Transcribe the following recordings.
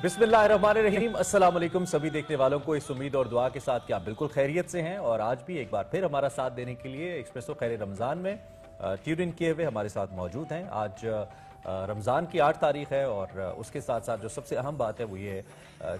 बिस्मिल्लाहिर्रहमानिर्रहीम। अस्सलाम वालेकुम सभी देखने वालों को इस उम्मीद और दुआ के साथ कि आप बिल्कुल खैरियत से हैं और आज भी एक बार फिर हमारा साथ देने के लिए एक्सप्रेसो खैर रमज़ान में ट्यून इन किए हुए हमारे साथ मौजूद हैं। आज रमज़ान की 8 तारीख है और उसके साथ साथ जो सबसे अहम बात है वो ये है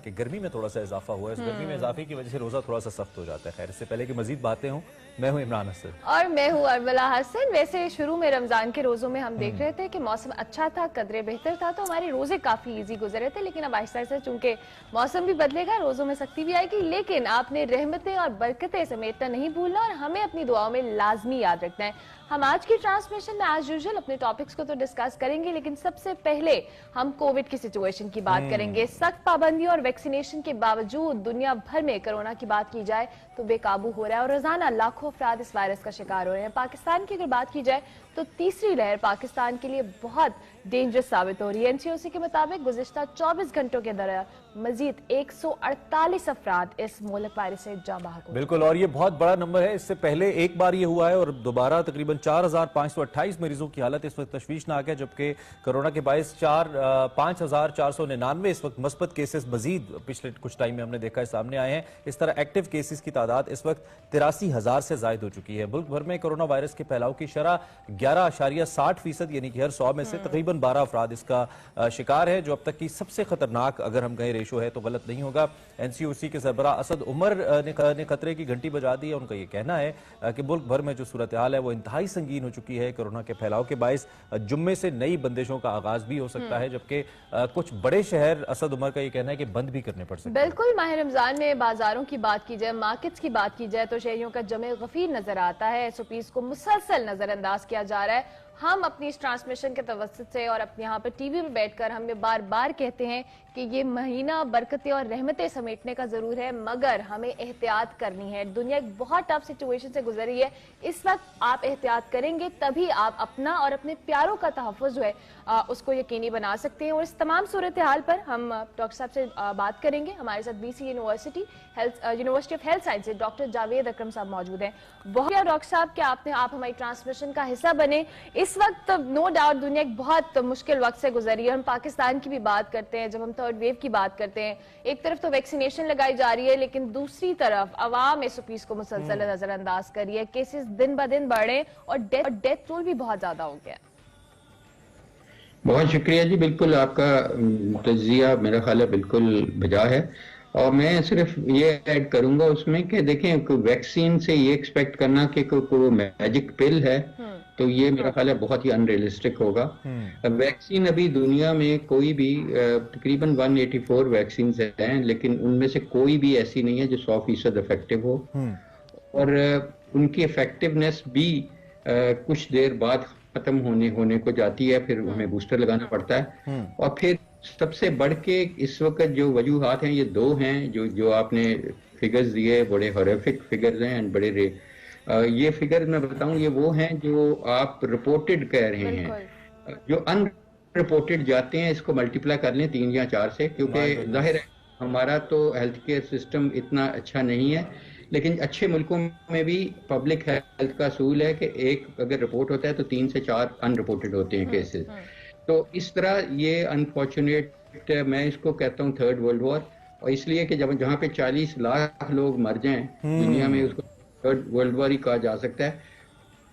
कि गर्मी में थोड़ा सा इजाफा हुआ है। इस गर्मी में इजाफे की वजह से रोज़ा थोड़ा सा सख्त हो जाता है। खैर, इससे पहले कि मजीद बातें हों, मैं हूं इमरान हसन और मैं हूं अरबला हसन। वैसे शुरू में रमजान के रोजों में हम देख रहे थे कि मौसम अच्छा था, कदरे बेहतर था, तो हमारे रोजे काफी इजी गुजरे थे। लेकिन अब आहिस्ता आहिस्ता चूंकि मौसम भी बदलेगा, रोजों में सख्ती भी आएगी। लेकिन आपने रहमतें और बरकतें समेटना नहीं भूलना और हमें अपनी दुआओं में लाजमी याद रखना है। हम आज की ट्रांसमिशन में एज यूजुअल अपने टॉपिक्स को तो डिस्कस करेंगे, लेकिन सबसे पहले हम कोविड की सिचुएशन की बात करेंगे। सख्त पाबंदी और वैक्सीनेशन के बावजूद दुनिया भर में कोरोना की बात की जाए तो बेकाबू हो रहा है और रोजाना लाखों अफराद इस वायरस का शिकार हो रहे हैं। पाकिस्तान की अगर बात की जाए तो तीसरी लहर पाकिस्तान के लिए बहुत डेंजरस साबित हो रही है। एनसीओसी के मुताबिक गुज़िश्ता 24 घंटों के दौरान मजीद 148 अफराद इस मोलक वायरस से जाँ बहक। बिल्कुल, और ये बहुत बड़ा नंबर है। इससे पहले एक बार ये हुआ है और दोबारा तकरीबन 4,528 मरीजों की हालत इस वक्त तशवीशनाक है, जबकि कोरोना के बायस 5,499 इस वक्त मस्बत केसेस मजीद पिछले कुछ टाइम में हमने देखा है सामने आए हैं। इस तरह एक्टिव केसेस की तादाद इस वक्त 83,000 से जायद हो चुकी है। मुल्क भर में कोरोना वायरस के फैलाव की शरह 11.60% यानी कि हर 100 में से तकरीबन 12 अफराद इसका शिकार है, जो अब तक की सबसे खतरनाक अगर हम कहें रेशो है तो गलत नहीं होगा। एनसीओसी के सरबराह असद उमर ने खतरे की घंटी बजा दी है। उनका यह कहना है कि मुल्क भर में जो सूरत हाल है वो इंतहाई संगीन हो चुकी है। कोरोना के फैलाव के बायस जुम्मे से नई बंदिशों का आगाज भी हो सकता है, जबकि कुछ बड़े शहर असद उमर का यह कहना है कि बंद भी करने पड़ सकते हैं। बिल्कुल, माह रमजान में बाजारों की बात की जाए, मार्केट्स की बात की जाए तो शहरियों का जमे गफीर नजर आता है। एसओपीज को मुसलसल नजरअंदाज किया जा रहा है। हम अपनी इस ट्रांसमिशन के तवस्सुत से और अपने यहाँ पर टीवी पर बैठकर हमें बार बार कहते हैं कि ये महीना बरकतें और रहमतें समेटने का जरूर है, मगर हमें एहतियात करनी है। दुनिया एक बहुत टफ सिचुएशन से गुजर रही है। इस वक्त आप एहतियात करेंगे तभी आप अपना और अपने प्यारों का तहफ़्फ़ुज़ जो है उसको यकीनी बना सकते हैं। और इस तमाम सूरत हाल पर हम डॉक्टर साहब से बात करेंगे। हमारे साथ BC university of health sciences doctor Javed Akram साहब मौजूद हैं। बहुत डॉक्टर साहब कि आप हमारी ट्रांसमिशन का हिस्सा बने। इस वक्त नो डाउट दुनिया एक बहुत मुश्किल वक्त से गुजरी है। हम पाकिस्तान की भी बात करते हैं, जब हम थर्ड वेव की बात करते हैं, एक तरफ तो वैक्सीनेशन लगाई जा रही है, लेकिन दूसरी तरफ अवाम एसओपीज को मुसलसल नजरअंदाज कर रही है। केसेस दिन ब दिन बढ़े और डेथ टोल भी बहुत ज्यादा हो गया। बहुत शुक्रिया जी। बिल्कुल आपका तजिया मेरा ख्याल है बिल्कुल बजा है। और मैं सिर्फ ये ऐड करूंगा उसमें कि देखें, वैक्सीन से ये एक्सपेक्ट करना कि कोई मैजिक पिल है तो ये मेरा ख्याल है बहुत ही अनरियलिस्टिक होगा। वैक्सीन अभी दुनिया में कोई भी तकरीबन 184 वैक्सीन हैं, लेकिन उनमें से कोई भी ऐसी नहीं है जो 100% इफेक्टिव हो। और उनकी इफेक्टिवनेस भी कुछ देर बाद खत्म होने को जाती है, फिर हमें बूस्टर लगाना पड़ता है। और फिर सबसे बढ़ के इस वक्त जो वजूहात हैं ये दो हैं जो आपने फिगर्स दिए, बड़े हॉरिफिक फिगर्स हैं एंड बड़े ये फिगर मैं बताऊं ये वो हैं जो आप रिपोर्टेड कह रहे हैं। जो अनरिपोर्टेड जाते हैं इसको मल्टीप्लाई कर लें 3 या 4 से, क्योंकि जाहिर है हमारा तो हेल्थ केयर सिस्टम इतना अच्छा नहीं है। लेकिन अच्छे मुल्कों में भी पब्लिक हेल्थ का असूल है कि एक अगर रिपोर्ट होता है तो 3 से 4 अनरिपोर्टेड होते हैं केसेस। तो इस तरह ये अनफॉर्चुनेट मैं इसको कहता हूँ थर्ड वर्ल्ड वॉर। और इसलिए कि जब जहाँ पे 40 लाख लोग मर जाएं दुनिया में, उसको थर्ड वर्ल्ड वॉर ही कहा जा सकता है।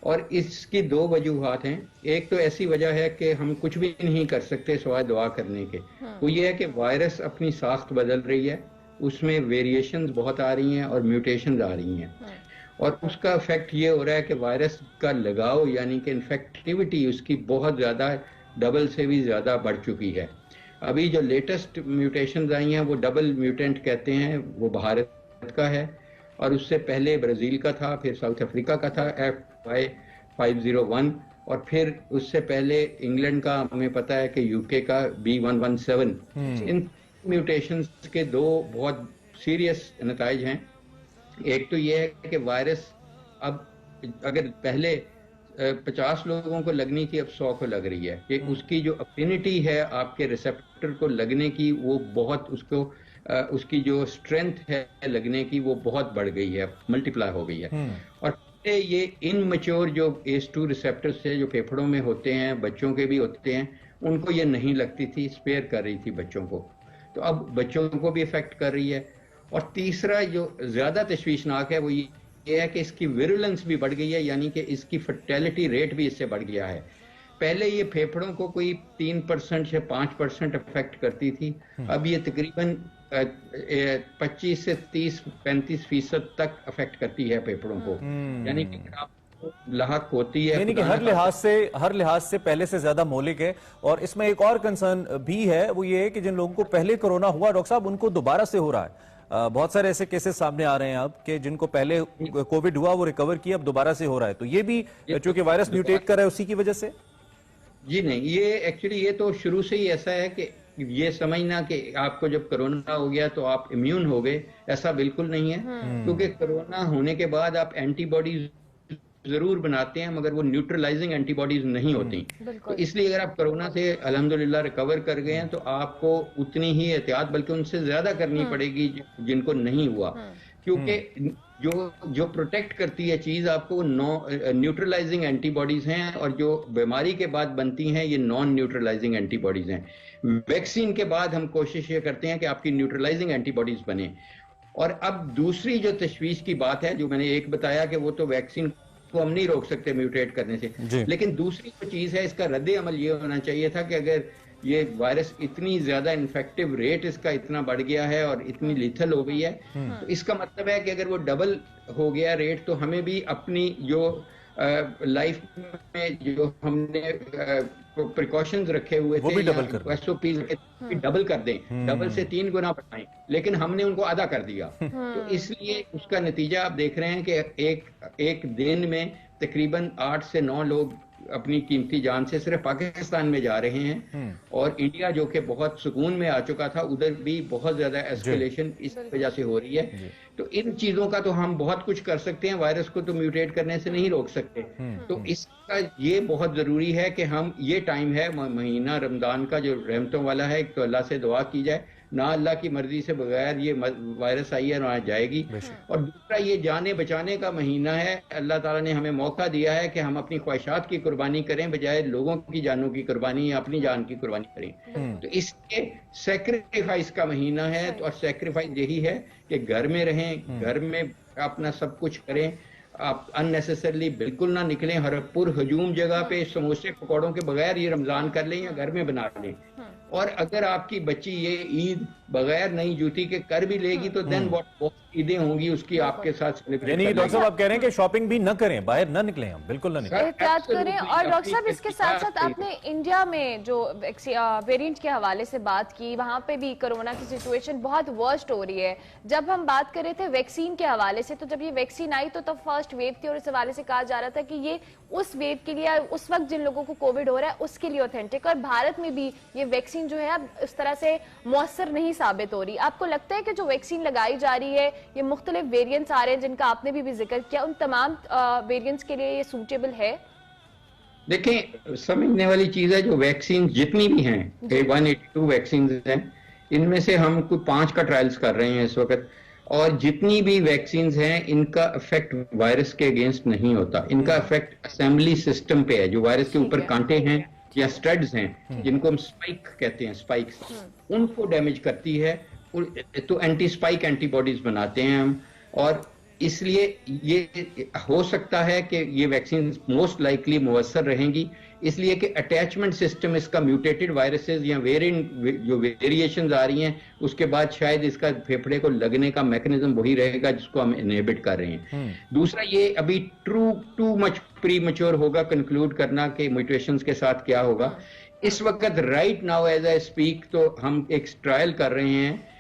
और इसकी 2 वजूहात हैं। एक तो ऐसी वजह है कि हम कुछ भी नहीं कर सकते सिवाय दुआ करने के। वो ये है कि वायरस अपनी साख्त बदल रही है, उसमें वेरिएशंस बहुत आ रही हैं और म्यूटेशंस आ रही हैं। और उसका इफेक्ट ये हो रहा है कि वायरस का लगाव यानी कि इन्फेक्टिविटी उसकी बहुत ज़्यादा डबल से भी ज़्यादा बढ़ चुकी है। अभी जो लेटेस्ट म्यूटेशंस आई हैं वो डबल म्यूटेंट कहते हैं, वो भारत का है और उससे पहले ब्राज़ील का था, फिर साउथ अफ्रीका का था FY501, और फिर उससे पहले इंग्लैंड का हमें पता है कि यूके का B117। इन म्यूटेशंस के 2 बहुत सीरियस नताइज हैं। एक तो ये है कि वायरस अब अगर पहले 50 लोगों को लगने की अब 100 को लग रही है, कि उसकी जो अफिनिटी है आपके रिसेप्टर को लगने की वो बहुत उसकी जो स्ट्रेंथ है लगने की वो बहुत बढ़ गई है, मल्टीप्लाई हो गई है। और ये इनमैच्योर जो ACE2 रिसेप्टर्स है जो फेफड़ों में होते हैं, बच्चों के भी होते हैं, उनको ये नहीं लगती थी, स्पेयर कर रही थी बच्चों को। तो अब बच्चों को भी इफेक्ट कर रही है। और तीसरा जो ज्यादा तशवीशनाक है वो ये है कि इसकी विरुलेंस भी बढ़ गई है, यानी कि इसकी फर्टेलिटी रेट भी इससे बढ़ गया है। पहले ये फेफड़ों को कोई 3% या 5% अफेक्ट करती थी, अब ये तकरीबन 25 से 30-35% तक अफेक्ट करती है फेफड़ों को, यानी कि लाहक होती है, यानी कि हर लिहाज से पहले से ज्यादा मौलिक है। और इसमें एक और कंसर्न भी है, वो ये है कि जिन लोगों को पहले कोरोना हुआ डॉक्टर साहब, उनको दोबारा से हो रहा है। बहुत सारे ऐसे केसेस सामने आ रहे हैं अब कि जिनको पहले कोविड हुआ वो रिकवर किया, अब दोबारा से हो रहा है। तो ये भी चूंकि वायरस म्यूटेट कर रहा है उसी की वजह से। जी नहीं, ये एक्चुअली ये तो शुरू से ही ऐसा है कि ये समझना कि आपको जब कोरोना हो गया तो आप इम्यून हो गए, ऐसा बिल्कुल नहीं है। क्योंकि कोरोना होने के बाद आप एंटीबॉडीज जरूर बनाते हैं, मगर वो न्यूट्रलाइजिंग एंटीबॉडीज नहीं होती। तो इसलिए अगर आप कोरोना से अल्हम्दुलिल्लाह रिकवर कर गए हैं तो आपको उतनी ही एहतियात बल्कि उनसे ज्यादा करनी पड़ेगी जिनको नहीं हुआ, क्योंकि जो प्रोटेक्ट करती है चीज आपको न्यूट्रलाइजिंग एंटीबॉडीज हैं, और जो बीमारी के बाद बनती हैं ये नॉन न्यूट्रलाइजिंग एंटीबॉडीज हैं। वैक्सीन के बाद हम कोशिश ये करते हैं कि आपकी न्यूट्रलाइजिंग एंटीबॉडीज बने। और अब दूसरी जो तशवीश की बात है, जो मैंने एक बताया कि वो तो वैक्सीन को हम नहीं रोक सकते म्यूटेट करने से, लेकिन दूसरी जो चीज है इसका रद्द अमल ये होना चाहिए था कि अगर ये वायरस इतनी ज्यादा इन्फेक्टिव रेट इसका इतना बढ़ गया है और इतनी लिथल हो गई है, तो इसका मतलब है कि अगर वो डबल हो गया रेट, तो हमें भी अपनी जो लाइफ में जो हमने प्रिकॉशंस रखे हुए थे, SOPs डबल कर दें, डबल से 3 गुना बढ़ाएं, लेकिन हमने उनको आधा कर दिया। तो इसलिए उसका नतीजा आप देख रहे हैं कि एक दिन में तकरीबन 8 से 9 लोग अपनी कीमती जान से सिर्फ पाकिस्तान में जा रहे हैं, और इंडिया जो कि बहुत सुकून में आ चुका था उधर भी बहुत ज्यादा एस्केलेशन इस वजह से हो रही है। तो इन चीजों का तो हम बहुत कुछ कर सकते हैं, वायरस को तो म्यूटेट करने से नहीं रोक सकते। तो इसका ये बहुत जरूरी है कि हम, ये टाइम है महीना रमजान का जो रहमतों वाला है, एक तो अल्लाह से दुआ की जाए, ना अल्लाह की मर्जी से बगैर ये वायरस आई है ना जाएगी, और दूसरा ये जाने बचाने का महीना है। अल्लाह ताला ने हमें मौका दिया है कि हम अपनी ख्वाहिशात की कुर्बानी करें बजाय लोगों की जानों की कुर्बानी या अपनी जान की कुर्बानी करें। तो इसके सेक्रीफाइस का महीना है, तो और सेक्रीफाइस यही है कि घर में रहें, घर में अपना सब कुछ करें, आप अननेसेसरली बिल्कुल ना निकलें, हर पुरहजूम जगह पे समोसे पकौड़ों के बगैर ये रमजान कर लें या घर में बना लें। और अगर आपकी बच्ची ये ईद बगैर नई जूती के कर भी लेगी तो देन बहुत ईदें होंगी उसकी आपके साथ सेलिब्रेट। यानी डॉक्टर साहब आप कह रहे हैं कि शॉपिंग भी न करें, बाहर न निकलें, हम बिल्कुल न निकलें, एहतियात करें। और डॉक्टर साहब इसके साथ साथ आपने इंडिया में जो वेरिएंट के हवाले से बात की, वहां पे भी कोरोना की सिचुएशन बहुत वर्स्ट हो रही है। जब हम बात कर रहे थे वैक्सीन के हवाले से, तो जब ये वैक्सीन आई तो तब फर्स्ट वेव थी और इस हवाले से कहा जा रहा था कि ये उस वेव के लिए, उस वक्त जिन लोगों को कोविड हो रहा है उसके लिए ऑथेंटिक, और भारत में भी ये वैक्सीन जो है अब इस तरह से मौसर नहीं साबित हो रही। आपको लगता है कि जो वैक्सीन लगाई जा रही है, ये मुख्तलिफ वेरिएंट्स आ रहे हैं जिनका आपने भी जिक्र किया, उन तमाम वेरिएंट्स के लिए ये सूटेबल है? देखें, समझने वाली चीज है, जो वैक्सीन जितनी भी हैं, 182 वैक्सीन हैं, इनमें से हम कुछ 5 का ट्रायल्स कर रहे हैं इस वक्त, और जितनी भी वैक्सीन हैं इनका इफेक्ट वायरस के अगेंस्ट नहीं होता, इनका इफेक्ट असेंबली सिस्टम पे है। जो वायरस के ऊपर कांटे हैं या स्ट्रेड्स हैं, जिनको हम स्पाइक कहते हैं, स्पाइक्स, उनको डैमेज करती है, तो एंटी स्पाइक एंटीबॉडीज बनाते हैं हम। और इसलिए ये हो सकता है कि ये वैक्सीन मोस्ट लाइकली मुअस्सर रहेंगी, इसलिए कि अटैचमेंट सिस्टम इसका म्यूटेटेड वायरसेस या वेरिएंट जो वेरिएशंस आ रही हैं उसके बाद शायद इसका फेफड़े को लगने का मैकेनिज्म वही रहेगा जिसको हम इनहिबिट कर रहे हैं। दूसरा, ये अभी टू मच प्री मैच्योर होगा कंक्लूड करना कि म्यूटेशंस के साथ क्या होगा। इस वक्त right now as I speak तो हम एक ट्रायल कर रहे हैं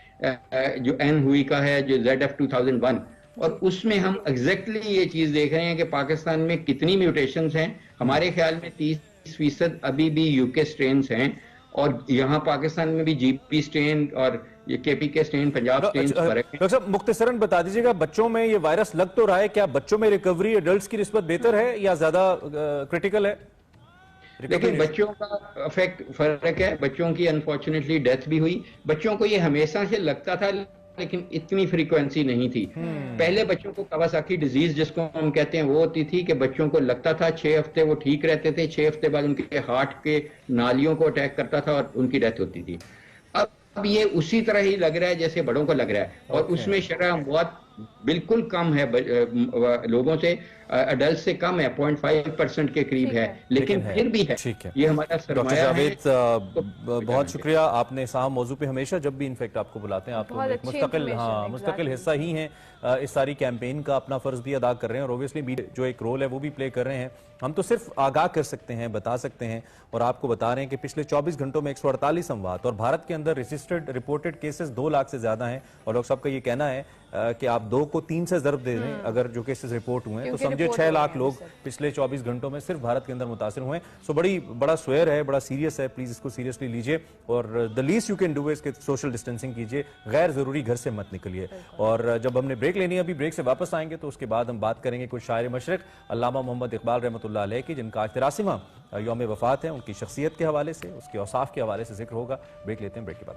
जो एन हुई का है, जो ZF 2001, और उसमें हम एग्जैक्टली ये चीज देख रहे हैं कि पाकिस्तान में कितनी म्यूटेशंस हैं। हमारे ख्याल में 30% अभी भी यूके स्ट्रेन्स हैं, और यहाँ पाकिस्तान में भी GP स्ट्रेन और ये KPK स्ट्रेन, पंजाब स्ट्रेन फर्क है। डॉक्टर साहब मुख्तसरन बता दीजिएगा, बच्चों में ये वायरस लग तो रहा है, क्या बच्चों में रिकवरी एडल्ट्स की निस्बत बेहतर है या ज्यादा क्रिटिकल है? लेकिन बच्चों का फर्क है, बच्चों की अनफॉर्चुनेटली डेथ भी हुई। बच्चों को ये हमेशा से लगता था लेकिन इतनी फ्रीक्वेंसी नहीं थी। पहले बच्चों को कावासाकी डिजीज जिसको हम कहते हैं वो होती थी कि बच्चों को लगता था 6 हफ्ते वो ठीक रहते थे, 6 हफ्ते बाद उनके हार्ट के नालियों को अटैक करता था और उनकी डेथ होती थी। अब अब ये उसी तरह ही लग रहा है जैसे बड़ों को लग रहा है, और उसमें शरह मौत बिल्कुल कम है, लोगों से, अडल्ट से कम है, 0.5% के करीब है, लेकिन फिर भी है। ठीक है, ये हमारा सरमाया है। बहुत शुक्रिया। आपने साहब मौजू पे हमेशा जब भी इनफेक्ट आपको बुलाते हैं, आप तो एक मुस्तकिल हिस्सा ही हैं इस सारी कैंपेन का, अपना फर्ज भी अदा कर रहे हैं, और ओबियसली जो एक रोल है वो भी प्ले कर रहे हैं। हम तो सिर्फ आगाह कर सकते हैं, बता सकते हैं, और आपको बता रहे हैं कि पिछले 24 घंटों में 148 अमवात, और भारत के अंदर रजिस्टर्ड रिपोर्टेड केसेस 2 लाख से ज्यादा हैं। और डॉक्टर साहब का ये कहना है कि आप 2 को 3 से ज़रब दे दें अगर जो केसेस रिपोर्ट हुए हैं, तो समझे 6 लाख लोग पिछले 24 घंटों में सिर्फ भारत के अंदर मुतासिर हुए हैं। सो बड़ा स्वेयर है, बड़ा सीरियस है, प्लीज इसको सीरियसली लीजिए, और the least you can do है इसके सोशल डिस्टेंसिंग कीजिए, गैर जरूरी घर से मत निकलिए। और जब हमने ब्रेक लेनी है, अभी ब्रेक से वापस आएंगे तो उसके बाद हम बात करेंगे कुछ शायर मशरक अल्लामा मोहम्मद इकबाल रहमतुल्लाह अलैह की, जिनका आज 83वां यौम वफात है, उनकी शख्सियत के हवाले से, उसके औसाफ के हवाले से जिक्र होगा। ब्रेक लेते हैं, ब्रेक के बाद